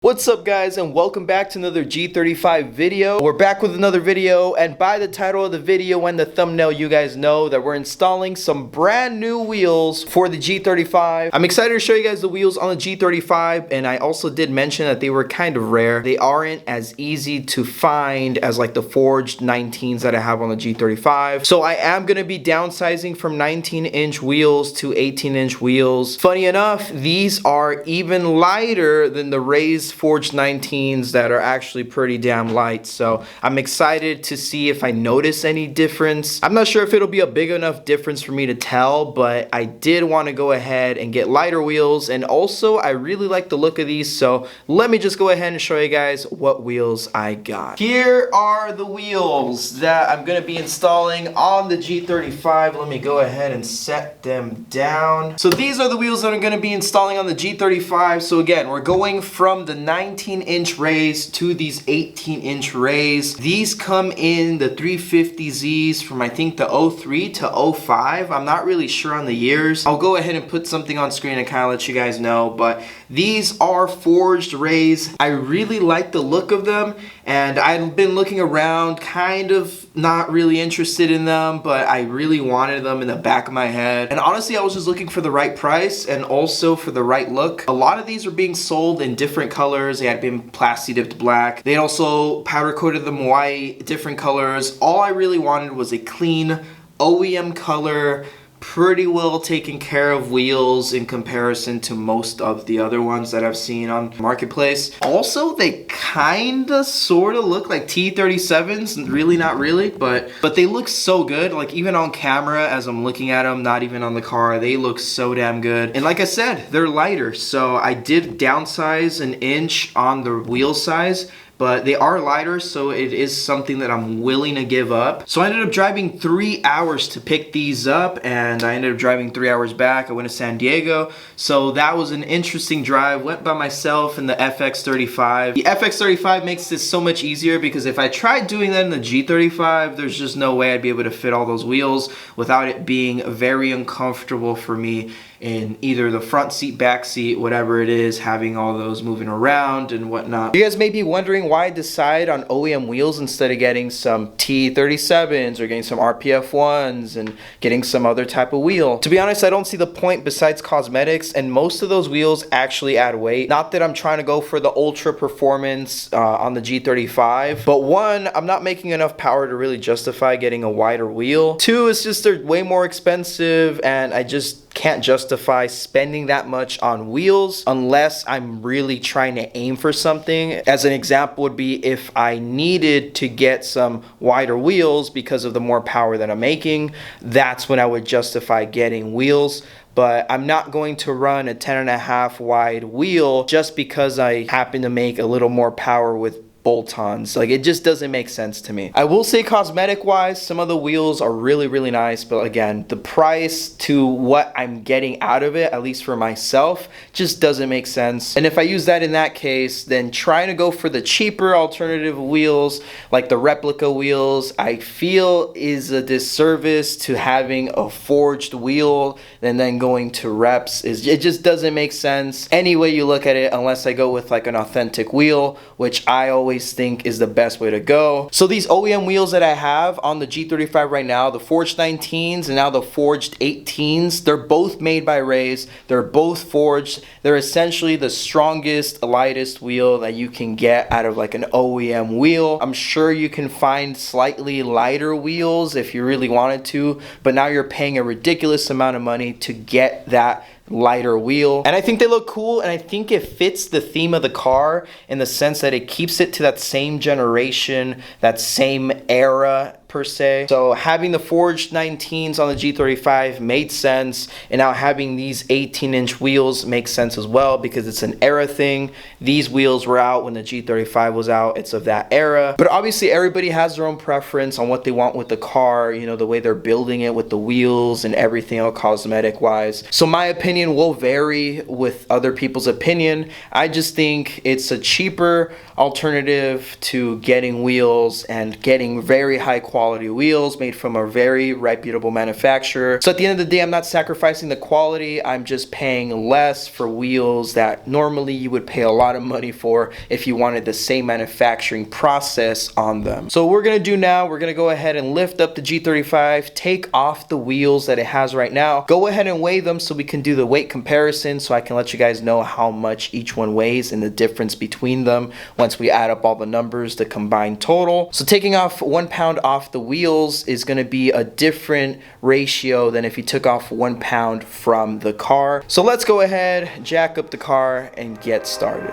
What's up guys, and welcome back to another G35 video. We're back with another video, and by the title of the video and the thumbnail you guys know that we're installing some brand new wheels for the G35. I'm excited to show you guys the wheels on the G35, and I also did mention that they were kind of rare. They aren't as easy to find as like the forged 19s that I have on the G35. So I am going to be downsizing from 19-inch wheels to 18-inch wheels. Funny enough, these are even lighter than the raised forged 19s that are actually pretty damn light. So I'm excited to see if I notice any difference. I'm not sure if it'll be a big enough difference for me to tell, but I did want to go ahead and get lighter wheels, and also I really like the look of these, so let me just go ahead and show you guys what wheels I got. Here are the wheels that I'm going to be installing on the G35. Let me go ahead and set them down. So these are the wheels that I'm going to be installing on the G35. So again, we're going from the 19-inch rays to these 18-inch rays. These come in the 350Zs from I think the 03 to 05. I'm not really sure on the years. I'll go ahead and put something on screen and kind of let you guys know, but these are forged rays. I really like the look of them, and I've been looking around, kind of not really interested in them, but I really wanted them in the back of my head. And honestly, I was just looking for the right price and also for the right look. A lot of these are being sold in different colors. They had been plasti dipped black. They also powder coated them white, different colors. All I really wanted was a clean OEM color, pretty well taken care of wheels in comparison to most of the other ones that I've seen on Marketplace. Also, they kinda sorta look like T37s, really not really, but they look so good. Like even on camera as I'm looking at them, not even on the car, they look so damn good. And like I said, they're lighter, so I did downsize an inch on the wheel size, but they are lighter, so it is something that I'm willing to give up. So I ended up driving 3 hours to pick these up, and I ended up driving 3 hours back. I went to San Diego, so that was an interesting drive. Went by myself in the FX35. The FX35 makes this so much easier because if I tried doing that in the G35, there's just no way I'd be able to fit all those wheels without it being very uncomfortable for me in either the front seat, back seat, whatever it is, having all those moving around and whatnot. You guys may be wondering why I decide on OEM wheels instead of getting some T37s or getting some RPF 1s and getting some other type of wheel. To be honest, I don't see the point besides cosmetics, and most of those wheels actually add weight. Not that I'm trying to go for the ultra performance on the G35, but one, I'm not making enough power to really justify getting a wider wheel. Two, it's just they're way more expensive, and I just can't justify spending that much on wheels unless I'm really trying to aim for something. As an example would be if I needed to get some wider wheels because of the more power that I'm making, that's when I would justify getting wheels. But I'm not going to run a 10.5 wide wheel just because I happen to make a little more power with bolt-ons. Like, it just doesn't make sense to me. I will say cosmetic wise, some of the wheels are really nice, but again, the price to what I'm getting out of it, at least for myself, just doesn't make sense. And if I use that in that case, then trying to go for the cheaper alternative wheels like the replica wheels, I feel is a disservice to having a forged wheel and then going to reps. It just doesn't make sense any way you look at it, unless I go with like an authentic wheel, which I always think is the best way to go. So these OEM wheels that I have on the G35 right now, the forged 19s and now the forged 18s, they're both made by Rays. They're both forged. They're essentially the strongest, lightest wheel that you can get out of like an OEM wheel. I'm sure you can find slightly lighter wheels if you really wanted to, but now you're paying a ridiculous amount of money to get that lighter wheel. And I think they look cool, and I think it fits the theme of the car in the sense that it keeps it to that same generation, that same era per se. So having the forged 19s on the G35 made sense, and now having these 18-inch wheels makes sense as well because it's an era thing. These wheels were out when the G35 was out. It's of that era. But obviously everybody has their own preference on what they want with the car, you know, the way they're building it with the wheels and everything else cosmetic wise. So my opinion will vary with other people's opinion. I just think it's a cheaper alternative to getting wheels and getting very high quality quality wheels made from a very reputable manufacturer. So at the end of the day, I'm not sacrificing the quality. I'm just paying less for wheels that normally you would pay a lot of money for if you wanted the same manufacturing process on them. So what we're gonna do now, we're gonna go ahead and lift up the G35, take off the wheels that it has right now, go ahead and weigh them so we can do the weight comparison, so I can let you guys know how much each one weighs and the difference between them once we add up all the numbers, the combined total. So taking off 1 pound off the wheels is going to be a different ratio than if you took off 1 pound from the car. So let's go ahead, jack up the car and get started.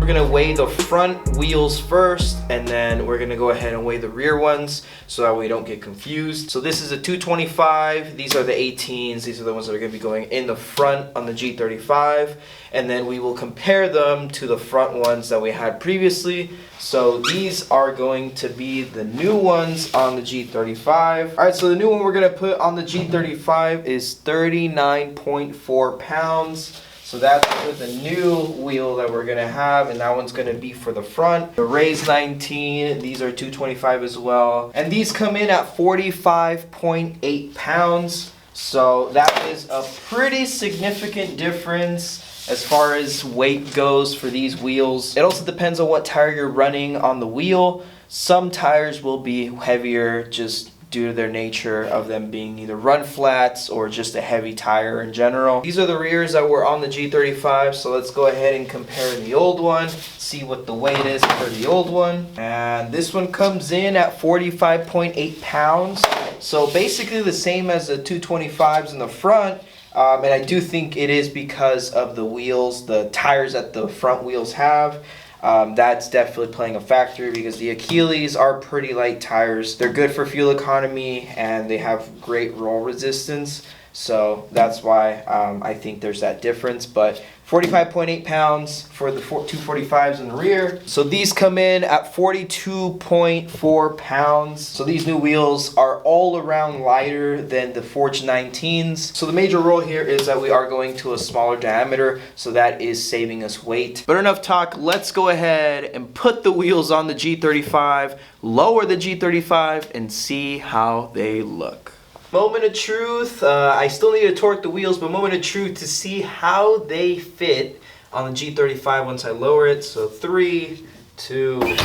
We're gonna weigh the front wheels first, and then we're gonna go ahead and weigh the rear ones so that we don't get confused. So this is a 225, these are the 18s, these are the ones that are gonna be going in the front on the G35, and then we will compare them to the front ones that we had previously. So these are going to be the new ones on the G35. All right, so the new one we're gonna put on the G35 is 39.4 pounds. So that's for the new wheel that we're gonna have, and that one's gonna be for the front. The Raise 19, these are 225 as well. And these come in at 45.8 pounds. So that is a pretty significant difference as far as weight goes for these wheels. It also depends on what tire you're running on the wheel. Some tires will be heavier just due to their nature of them being either run flats or just a heavy tire in general. These are the rears that were on the G35, so let's go ahead and compare the old one, see what the weight is for the old one. And this one comes in at 45.8 pounds, so basically the same as the 225s in the front. And I do think it is because of the wheels, the tires that the front wheels have. That's definitely playing a factor because the Achilles are pretty light tires. They're good for fuel economy and they have great roll resistance. So that's why I think there's that difference. But 45.8 pounds for the 245s in the rear. So these come in at 42.4 pounds. So these new wheels are all around lighter than the Forged 19s. So the major role here is that we are going to a smaller diameter, so that is saving us weight. But enough talk, let's go ahead and put the wheels on the G35, lower the G35, and see how they look. Moment of truth, I still need to torque the wheels, but moment of truth to see how they fit on the G35 once I lower it. So 3, 2, 1.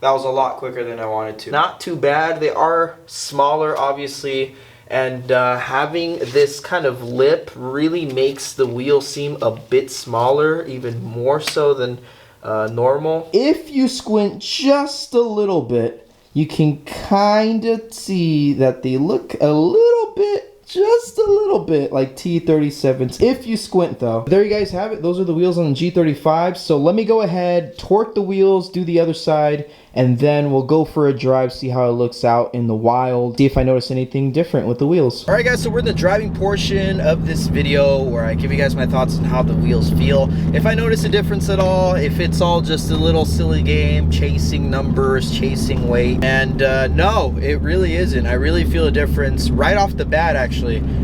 That was a lot quicker than I wanted to. Not too bad. They are smaller, obviously, and having this kind of lip really makes the wheel seem a bit smaller, even more so than normal. If you squint just a little bit, you can kind of see that they look a little bit, just a little bit like T37s if you squint though. There you guys have it. Those are the wheels on the G35. So let me go ahead, torque the wheels, do the other side, and then we'll go for a drive, see how it looks out in the wild, see if I notice anything different with the wheels. All right guys, so we're in the driving portion of this video where I give you guys my thoughts on how the wheels feel. If I notice a difference at all, if it's all just a little silly game, chasing numbers, chasing weight, and no, it really isn't. I really feel a difference right off the bat actually.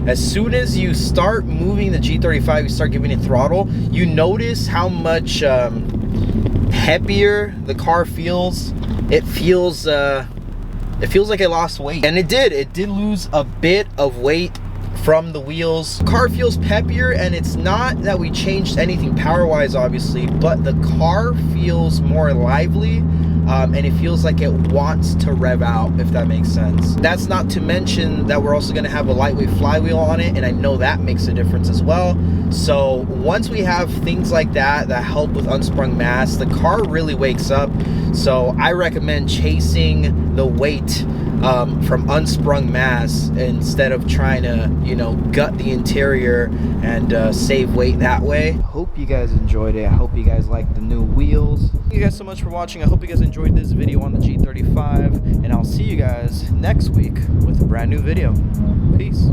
As soon as you start moving the G35, you start giving it throttle, you notice how much heavier the car feels. It feels like I lost weight, and it did lose a bit of weight from the wheels. The car feels peppier, and it's not that we changed anything power wise obviously, but the car feels more lively. And it feels like it wants to rev out, if that makes sense. That's not to mention that we're also going to have a lightweight flywheel on it, and I know that makes a difference as well. So once we have things like that that help with unsprung mass, the car really wakes up. So I recommend chasing the weight from unsprung mass instead of trying to, you know, gut the interior and save weight that way. Hope you guys enjoyed it. I hope you guys like the new wheels. Thank you guys so much for watching. I hope you guys enjoyed this video on the G35, and I'll see you guys next week with a brand new video. Peace.